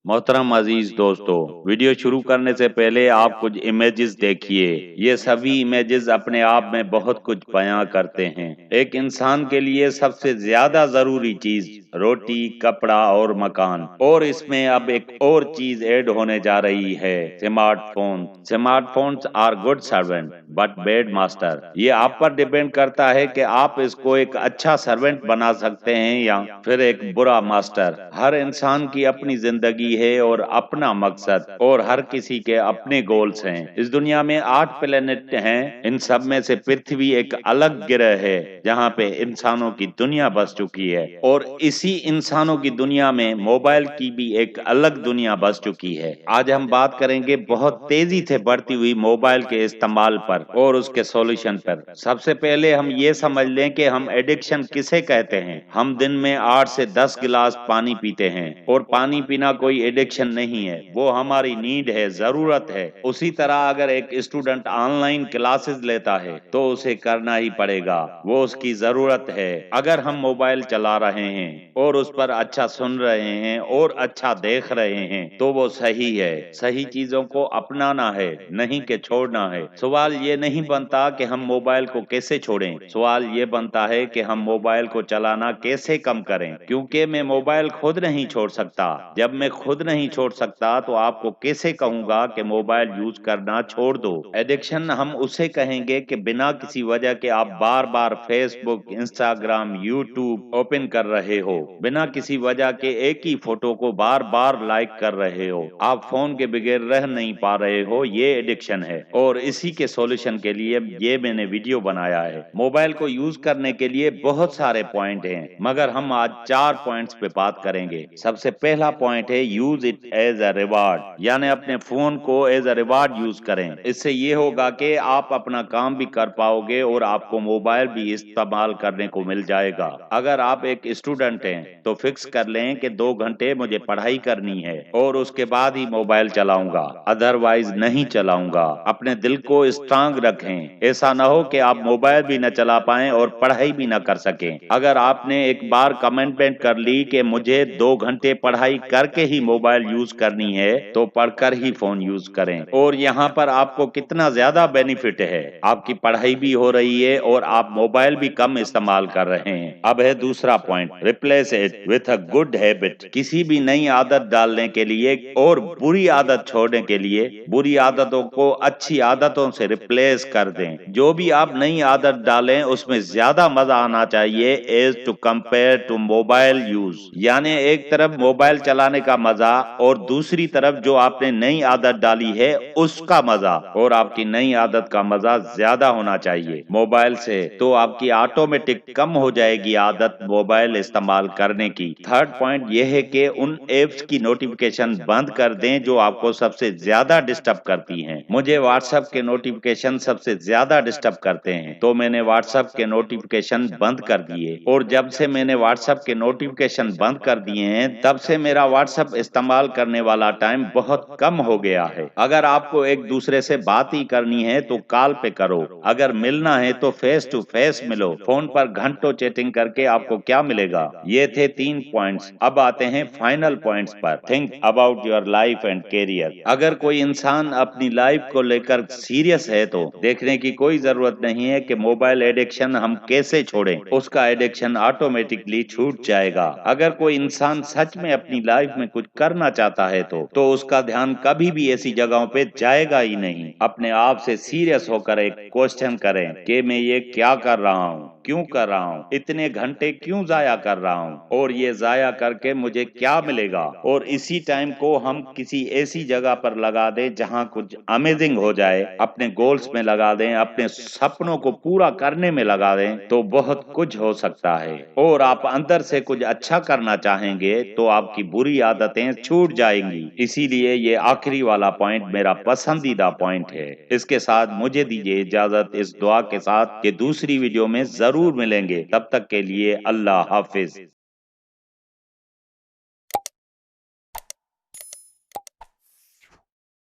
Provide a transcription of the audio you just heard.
मोहतरम अजीज दोस्तों, वीडियो शुरू करने से पहले आप कुछ इमेजेस देखिए। ये सभी इमेजेस अपने आप में बहुत कुछ बयां करते हैं। एक इंसान के लिए सबसे ज्यादा जरूरी चीज रोटी, कपड़ा और मकान, और इसमें अब एक और चीज ऐड होने जा रही है, smartphone. Smartphones are good servant but bad master. ये आप पर डिपेंड करता है कि आप इसको एक अच्छा सर्वेंट बना सकते हैं या फिर एक बुरा मास्टर। हर इंसान की अपनी जिंदगी है और अपना मकसद, और हर किसी के अपने गोल्स हैं। इस दुनिया में 8 प्लेनेट हैं। इन सब में से पृथ्वी एक अलग ग्रह है जहाँ पे इंसानों की दुनिया बस चुकी है, और इसी इंसानों की दुनिया में मोबाइल की भी एक अलग दुनिया बस चुकी है। आज हम बात करेंगे बहुत तेजी से बढ़ती हुई मोबाइल के इस्तेमाल पर और उसके सॉल्यूशन पर। सबसे पहले हम ये समझ लें कि हम एडिक्शन किसे कहते हैं। हम दिन में 8 से 10 गिलास पानी पीते हैं, और पानी पीना कोई एडिक्शन नहीं है, वो हमारी नीड है, जरूरत है। उसी तरह अगर एक स्टूडेंट ऑनलाइन क्लासेस लेता है तो उसे करना ही पड़ेगा, वो उसकी जरूरत है। अगर हम मोबाइल चला रहे हैं और उस पर अच्छा सुन रहे हैं और अच्छा देख रहे हैं तो वो सही है। सही चीजों को अपनाना है, नहीं कि छोड़ना है। सवाल ये नहीं बनता कि हम मोबाइल को कैसे छोड़ें, सवाल ये बनता है कि हम मोबाइल को चलाना कैसे कम करें। क्योंकि मैं मोबाइल खुद नहीं छोड़ सकता। जब मैं खुद नहीं छोड़ सकता तो आपको कैसे कहूंगा कि मोबाइल यूज करना छोड़ दो। एडिक्शन हम उसे कहेंगे कि बिना किसी वजह के आप बार बार फेसबुक, इंस्टाग्राम, यूट्यूब ओपन कर रहे हो, बिना किसी वजह के एक ही फोटो को बार बार लाइक कर रहे हो, आप फोन के बगैर रह नहीं पा रहे हो। ये एडिक्शन है, और इसी के सॉल्यूशन के लिए ये मैंने वीडियो बनाया है। मोबाइल को यूज करने के लिए बहुत सारे पॉइंट हैं, मगर हम आज 4 पॉइंट्स पे बात करेंगे। सबसे पहला पॉइंट है use it as a reward, यानी अपने फोन को एज अ रिवार्ड यूज करें। इससे ये होगा कि आप अपना काम भी कर पाओगे और आपको मोबाइल भी इस्तेमाल करने को मिल जाएगा। अगर आप एक स्टूडेंट हैं तो फिक्स कर लें कि 2 घंटे मुझे पढ़ाई करनी है और उसके बाद ही मोबाइल चलाऊंगा, अदरवाइज नहीं चलाऊंगा। अपने दिल को स्ट्रांग रखें, ऐसा ना हो कि आप मोबाइल भी न चला पाएं और पढ़ाई भी न कर सकें। अगर आपने एक बार कमिटमेंट कर ली कि मुझे 2 घंटे पढ़ाई करके ही मोबाइल यूज करनी है, तो पढ़कर ही फोन यूज करें। और यहाँ पर आपको कितना ज्यादा बेनिफिट है, आपकी पढ़ाई भी हो रही है और आप मोबाइल भी कम इस्तेमाल कर रहे हैं। अब है दूसरा point, replace it with a good habit. किसी भी नई आदत डालने के लिए और बुरी आदत छोड़ने के लिए बुरी आदतों को अच्छी आदतों से रिप्लेस कर दें। जो भी आप नई आदत डालें उसमें ज्यादा मजा आना चाहिए as to compare to mobile use. यानी एक तरफ मोबाइल चलाने का मजा और दूसरी तरफ जो आपने नई आदत डाली है उसका मजा, और आपकी नई आदत का मजा ज्यादा होना चाहिए मोबाइल से। तो आपकी ऑटोमेटिक कम हो जाएगी आदत मोबाइल इस्तेमाल करने की। थर्ड पॉइंट यह है कि उन एप्स की नोटिफिकेशन बंद कर दें जो आपको सबसे ज्यादा डिस्टर्ब करती हैं। मुझे व्हाट्सएप के नोटिफिकेशन सबसे ज्यादा डिस्टर्ब करते हैं, तो मैंने व्हाट्सएप के नोटिफिकेशन बंद कर दिए। और जब से मैंने व्हाट्सएप के नोटिफिकेशन बंद कर दिए हैं तब से मेरा व्हाट्सएप इस्तेमाल करने वाला टाइम बहुत कम हो गया है। अगर आपको एक दूसरे से बात ही करनी है तो कॉल पे करो, अगर मिलना है तो फेस टू फेस मिलो। फोन पर घंटों चैटिंग करके आपको क्या मिलेगा। ये थे 3 पॉइंट्स। अब आते हैं फाइनल पॉइंट्स पर। Think about your life and career. अगर कोई इंसान अपनी लाइफ को लेकर सीरियस है तो देखने की कोई जरूरत नहीं है कि मोबाइल एडिक्शन हम कैसे छोड़ें, उसका एडिक्शन ऑटोमेटिकली छूट जाएगा। अगर कोई इंसान सच में अपनी लाइफ में कुछ करना चाहता है तो उसका ध्यान कभी भी ऐसी जगहों पे जाएगा ही नहीं। अपने आप से सीरियस होकर एक क्वेश्चन करें कि मैं ये क्या कर रहा हूँ, क्यों कर रहा हूँ, इतने घंटे क्यों जाया कर रहा हूँ, और ये जाया करके मुझे क्या मिलेगा। और इसी टाइम को हम किसी ऐसी जगह पर लगा दें जहाँ कुछ अमेजिंग हो जाए, अपने गोल्स में लगा दें, अपने सपनों को पूरा करने में लगा दें, तो बहुत कुछ हो सकता है। और आप अंदर से कुछ अच्छा करना चाहेंगे तो आपकी बुरी आदतें छूट जाएंगी। इसीलिए ये आखिरी वाला पॉइंट मेरा पसंदीदा पॉइंट है। इसके साथ मुझे दीजिए इजाजत, इस दुआ के साथ कि दूसरी वीडियो में जरूर मिलेंगे। तब तक के लिए अल्लाह हाफिज।